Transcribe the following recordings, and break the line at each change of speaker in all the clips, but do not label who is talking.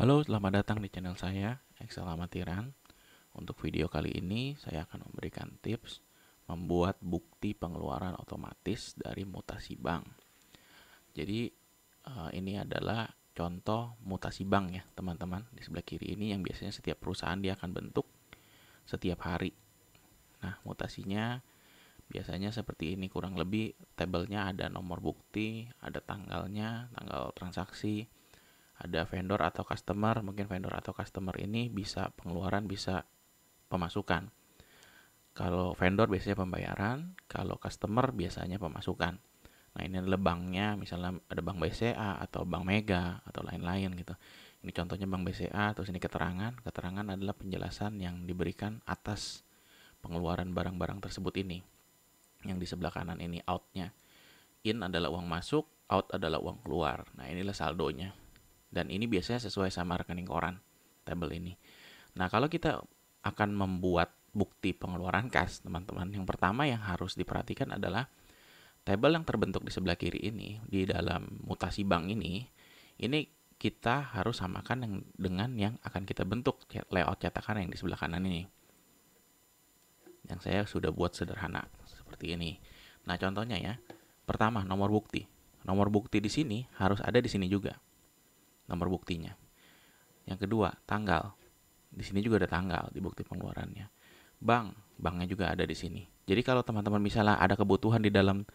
Halo, selamat datang di channel saya, Excel Amatiran. Untuk video kali ini, saya akan memberikan tips membuat bukti pengeluaran otomatis dari mutasi bank. Jadi, ini adalah contoh mutasi bank ya, teman-teman. Di sebelah kiri ini yang biasanya setiap perusahaan dia akan bentuk setiap hari. Nah, mutasinya biasanya seperti ini, kurang lebih tabelnya ada nomor bukti, ada tanggalnya, tanggal transaksi, ada vendor atau customer. Mungkin vendor atau customer ini bisa pengeluaran, bisa pemasukan. Kalau vendor biasanya pembayaran, kalau customer biasanya pemasukan. Nah, ini adalah banknya, misalnya ada bank BCA atau bank Mega atau lain-lain gitu. Ini contohnya bank BCA, terus ini keterangan. Keterangan adalah penjelasan yang diberikan atas pengeluaran barang-barang tersebut ini. Yang di sebelah kanan ini outnya. In adalah uang masuk, out adalah uang keluar. Nah, inilah saldonya. Dan ini biasanya sesuai sama rekening koran, tabel ini. Nah, kalau kita akan membuat bukti pengeluaran kas, teman-teman, yang pertama yang harus diperhatikan adalah tabel yang terbentuk di sebelah kiri ini, di dalam mutasi bank ini kita harus samakan dengan yang akan kita bentuk layout cetakan yang di sebelah kanan ini. Yang saya sudah buat sederhana, seperti ini. Nah, contohnya ya, pertama nomor bukti. Nomor bukti di sini harus ada di sini juga. Nomor buktinya. Yang kedua, tanggal. Di sini juga ada tanggal di bukti pengeluarannya. Banknya juga ada di sini. Jadi kalau teman-teman misalnya ada kebutuhan di dalam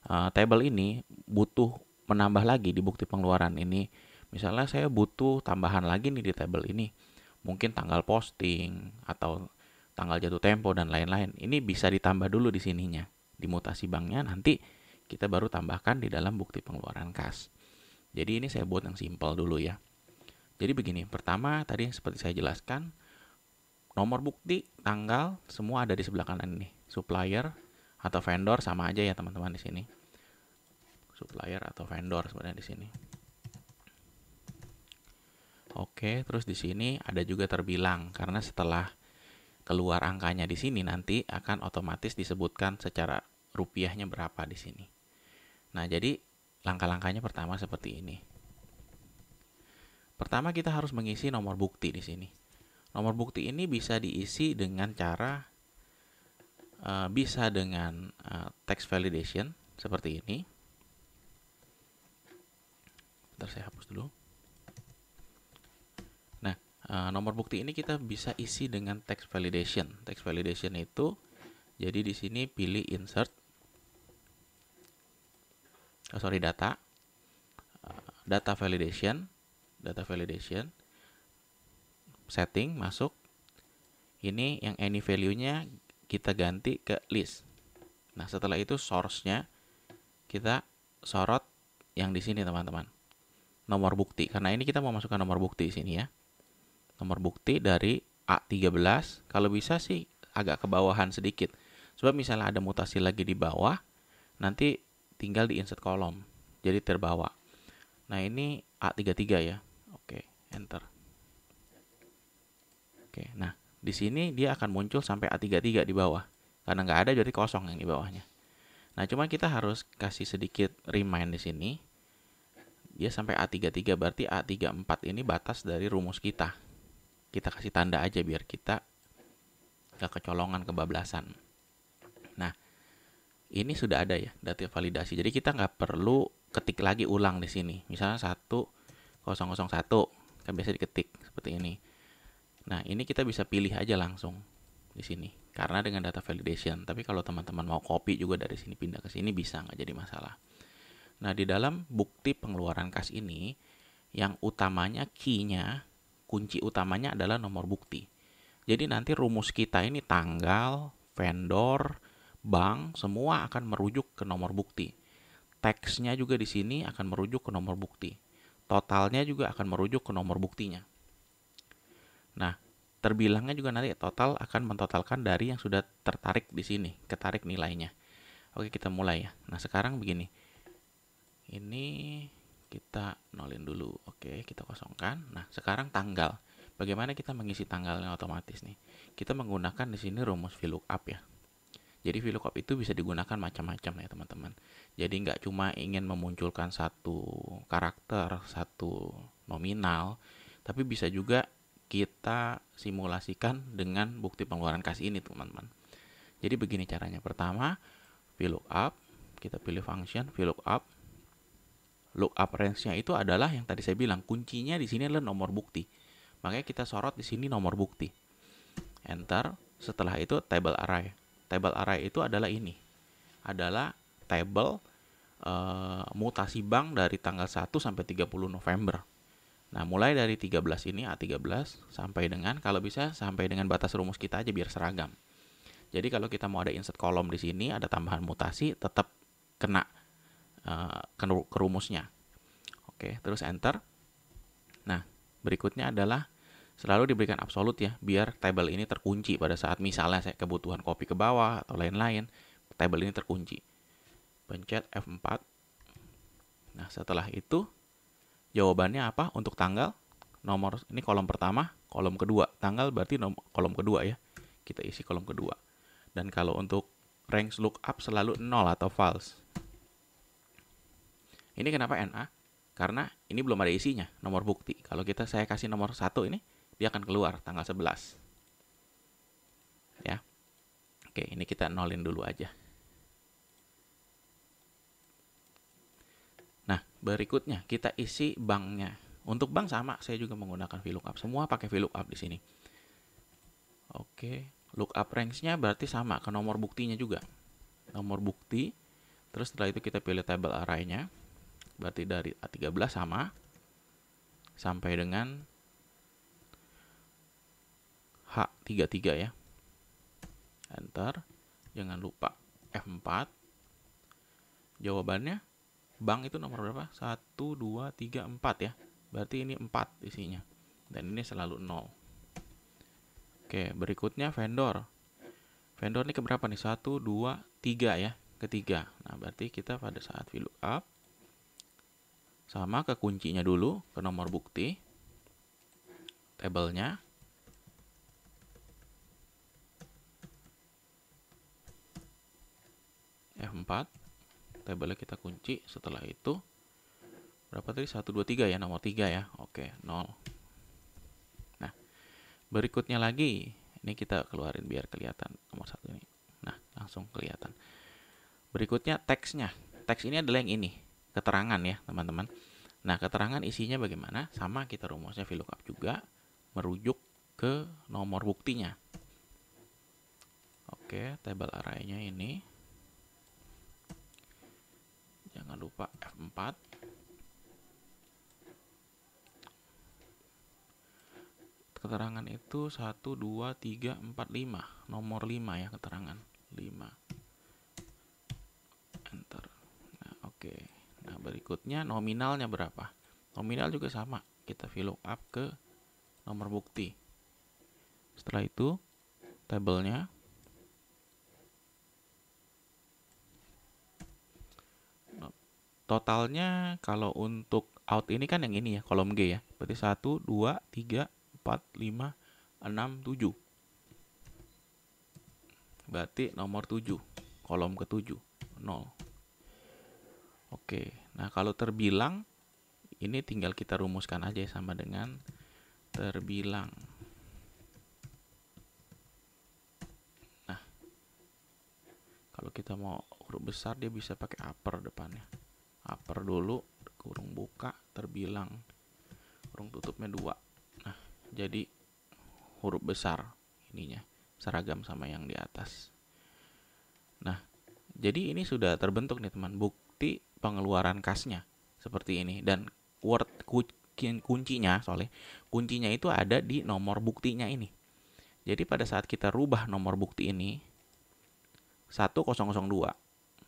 table ini, butuh menambah lagi di bukti pengeluaran ini. Misalnya saya butuh tambahan lagi nih di table ini. Mungkin tanggal posting atau tanggal jatuh tempo dan lain-lain. Ini bisa ditambah dulu di sininya. Di mutasi banknya nanti kita baru tambahkan di dalam bukti pengeluaran kas. Jadi ini saya buat yang simpel dulu ya. Jadi begini, pertama tadi seperti saya jelaskan, nomor bukti, tanggal, semua ada di sebelah kanan ini. Supplier atau vendor sama aja ya teman-teman di sini. Supplier atau vendor sebenarnya di sini. Oke, terus di sini ada juga terbilang karena setelah keluar angkanya di sini nanti akan otomatis disebutkan secara rupiahnya berapa di sini. Nah, jadi langkah-langkahnya pertama seperti ini. Pertama kita harus mengisi nomor bukti di sini. Nomor bukti ini bisa diisi dengan cara bisa dengan text validation seperti ini. Bentar saya hapus dulu. Nah, nomor bukti ini kita bisa isi dengan text validation. Text validation itu jadi di sini pilih insert, data validation, setting masuk. Ini yang any value-nya kita ganti ke list. Nah, setelah itu source-nya kita sorot yang di sini teman-teman. Nomor bukti. Karena ini kita mau masukkan nomor bukti di sini ya. Nomor bukti dari A13. Kalau bisa sih agak ke bawahan sedikit. Sebab misalnya ada mutasi lagi di bawah, nanti tinggal di insert kolom. Jadi terbawa. Nah, ini A33 ya. Oke, enter. Oke, nah di sini dia akan muncul sampai A33 di bawah. Karena nggak ada jadi kosong yang di bawahnya. Nah, cuma kita harus kasih sedikit remind di sini. Dia sampai A33 berarti A34 ini batas dari rumus kita. Kita kasih tanda aja biar kita nggak kecolongan kebablasan. Nah, ini sudah ada ya data validasi. Jadi kita nggak perlu ketik lagi ulang di sini. Misalnya 1001 kan biasa diketik seperti ini. Nah, ini kita bisa pilih aja langsung di sini karena dengan data validation. Tapi kalau teman-teman mau copy juga dari sini pindah ke sini bisa, nggak jadi masalah. Nah, di dalam bukti pengeluaran kas ini yang utamanya key-nya, kunci utamanya adalah nomor bukti. Jadi nanti rumus kita ini tanggal, vendor, bank semua akan merujuk ke nomor bukti. Teksnya juga di sini akan merujuk ke nomor bukti. Totalnya juga akan merujuk ke nomor buktinya. Nah, terbilangnya juga nanti total akan mentotalkan dari yang sudah tertarik di sini, ketarik nilainya. Oke, kita mulai ya. Nah, sekarang begini. Ini kita nolin dulu. Oke, kita kosongkan. Nah, sekarang tanggal. Bagaimana kita mengisi tanggalnya otomatis nih? Kita menggunakan di sini rumus VLOOKUP ya. Jadi VLOOKUP itu bisa digunakan macam-macam ya teman-teman. Jadi nggak cuma ingin memunculkan satu karakter, satu nominal, Tapi bisa juga kita simulasikan dengan bukti pengeluaran kas ini, teman-teman. Jadi begini caranya. Pertama, VLOOKUP, kita pilih function VLOOKUP. Lookup range-nya itu adalah yang tadi saya bilang, kuncinya di sini adalah nomor bukti. Makanya kita sorot di sini nomor bukti. Enter. Setelah itu table array. Table array itu adalah ini. Adalah table mutasi bank dari tanggal 1 sampai 30 November. Nah, mulai dari 13 ini, A13, sampai dengan, kalau bisa, sampai dengan batas rumus kita aja biar seragam. Jadi kalau kita mau ada insert kolom di sini, ada tambahan mutasi, tetap kena ke rumusnya. Oke, terus enter. Nah, berikutnya adalah selalu diberikan absolut ya, biar table ini terkunci pada saat misalnya saya kebutuhan copy ke bawah atau lain-lain, table ini terkunci. Pencet F4. Nah, setelah itu jawabannya apa untuk tanggal? Nomor ini kolom pertama, kolom kedua. Tanggal berarti kolom kedua ya. Kita isi kolom kedua. Dan kalau untuk range lookup selalu 0 atau false. Ini kenapa NA? Karena ini belum ada isinya, nomor bukti. Kalau saya kasih nomor 1 ini, dia akan keluar tanggal 11. Ya. Oke, ini kita nolin dulu aja. Nah, berikutnya kita isi banknya. Untuk bank sama, saya juga menggunakan VLOOKUP. Semua pakai VLOOKUP di sini. Oke, lookup range-nya berarti sama ke nomor buktinya juga. Nomor bukti, terus setelah itu kita pilih table array-nya. Berarti dari A13 sama sampai dengan H33 ya. Enter. Jangan lupa F4. Jawabannya bank itu nomor berapa? 1, 2, 3, 4 ya. Berarti ini 4 isinya. Dan ini selalu 0. Oke, berikutnya vendor. Vendor ini keberapa nih? 1, 2, 3 ya. Ketiga. Nah, berarti kita pada saat VLOOKUP sama ke kuncinya dulu, ke nomor bukti, tabelnya, F4, tabelnya kita kunci. Setelah itu berapa tadi? 1, 2, 3 ya, nomor 3 ya. Oke, 0. Nah, berikutnya lagi, ini kita keluarin biar kelihatan nomor 1 ini. Nah, langsung kelihatan. Berikutnya teksnya. Teks ini adalah yang ini, keterangan ya, teman-teman. Nah, keterangan isinya bagaimana? Sama, kita rumusnya VLOOKUP juga, merujuk ke nomor buktinya. Oke, table array-nya ini. Jangan lupa F4. Keterangan itu 1, 2, 3, 4, 5. Nomor 5 ya keterangan. 5. Enter. Nah, oke. Nah, berikutnya nominalnya berapa? Nominal juga sama. Kita VLOOKUP ke nomor bukti. Setelah itu, tabelnya. Totalnya kalau untuk out ini kan yang ini ya, kolom G ya. Berarti 1, 2, 3, 4, 5, 6, 7. Berarti nomor 7. Kolom ke-7. 0. Oke, nah kalau terbilang, ini tinggal kita rumuskan aja sama dengan terbilang. Nah, kalau kita mau huruf besar, dia bisa pakai upper depannya. Upper dulu, kurung buka, terbilang. Kurung tutupnya 2. Nah, jadi huruf besar ininya, seragam sama yang di atas. Nah, jadi ini sudah terbentuk nih teman, bukti pengeluaran kasnya seperti ini. Dan word kuncinya, soalnya kuncinya itu ada di nomor buktinya ini. Jadi pada saat kita rubah nomor bukti ini 1002,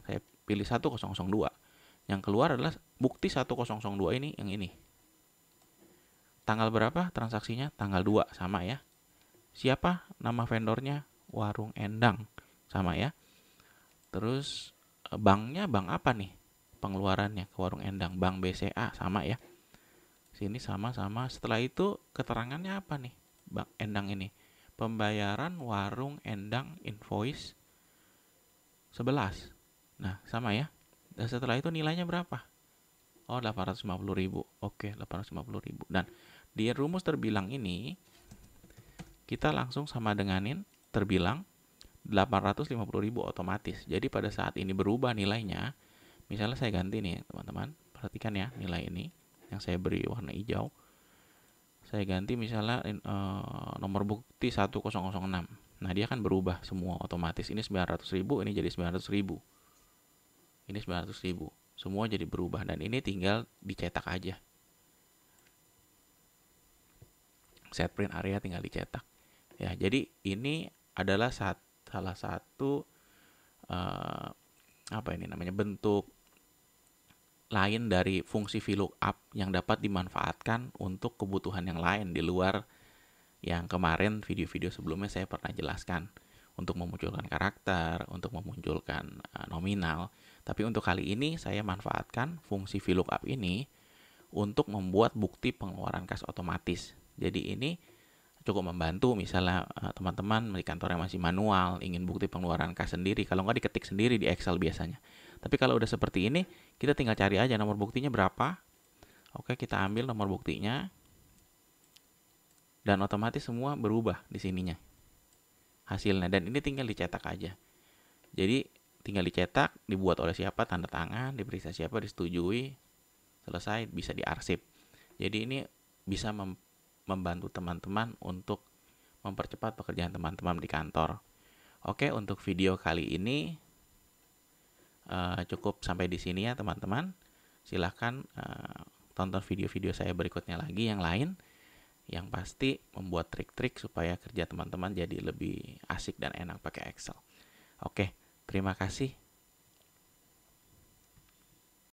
saya pilih 1002, yang keluar adalah bukti 1002 ini, yang ini. Tanggal berapa transaksinya? Tanggal 2, sama ya. Siapa nama vendornya? Warung Endang, sama ya. Terus banknya bank apa nih pengeluarannya ke Warung Endang? Bank BCA, sama ya. Sini sama-sama. Setelah itu keterangannya apa nih Bank Endang ini? Pembayaran Warung Endang invoice 11. Nah, sama ya. Dan setelah itu nilainya berapa? Oh, 850.000. Oke, 850.000. Dan di rumus terbilang ini kita langsung sama denganin terbilang 850.000 otomatis. Jadi pada saat ini berubah nilainya, misalnya saya ganti nih teman-teman, perhatikan ya nilai ini yang saya beri warna hijau. Saya ganti misalnya nomor bukti 1006. Nah, dia akan berubah semua otomatis. Ini 900.000, ini jadi 900.000. Ini 900.000. Semua jadi berubah dan ini tinggal dicetak aja. Set print area tinggal dicetak. Ya, jadi ini adalah salah satu bentuk lain dari fungsi VLOOKUP yang dapat dimanfaatkan untuk kebutuhan yang lain di luar yang kemarin video-video sebelumnya saya pernah jelaskan, untuk memunculkan karakter, untuk memunculkan nominal. Tapi untuk kali ini saya manfaatkan fungsi VLOOKUP ini untuk membuat bukti pengeluaran kas otomatis. Jadi ini cukup membantu misalnya teman-teman di kantor yang masih manual, ingin bukti pengeluaran kas sendiri, kalau nggak diketik sendiri di Excel biasanya. Tapi kalau udah seperti ini, kita tinggal cari aja nomor buktinya berapa. Oke, kita ambil nomor buktinya, dan otomatis semua berubah di sininya hasilnya, dan ini tinggal dicetak aja. Jadi tinggal dicetak, dibuat oleh siapa, tanda tangan, diperiksa siapa, disetujui, selesai, bisa diarsip. Jadi ini bisa membantu teman-teman untuk mempercepat pekerjaan teman-teman di kantor. Oke, untuk video kali ini cukup sampai di sini ya teman-teman. Silahkan tonton video-video saya berikutnya lagi yang lain, yang pasti membuat trik-trik supaya kerja teman-teman jadi lebih asik dan enak pakai Excel. Oke, terima kasih.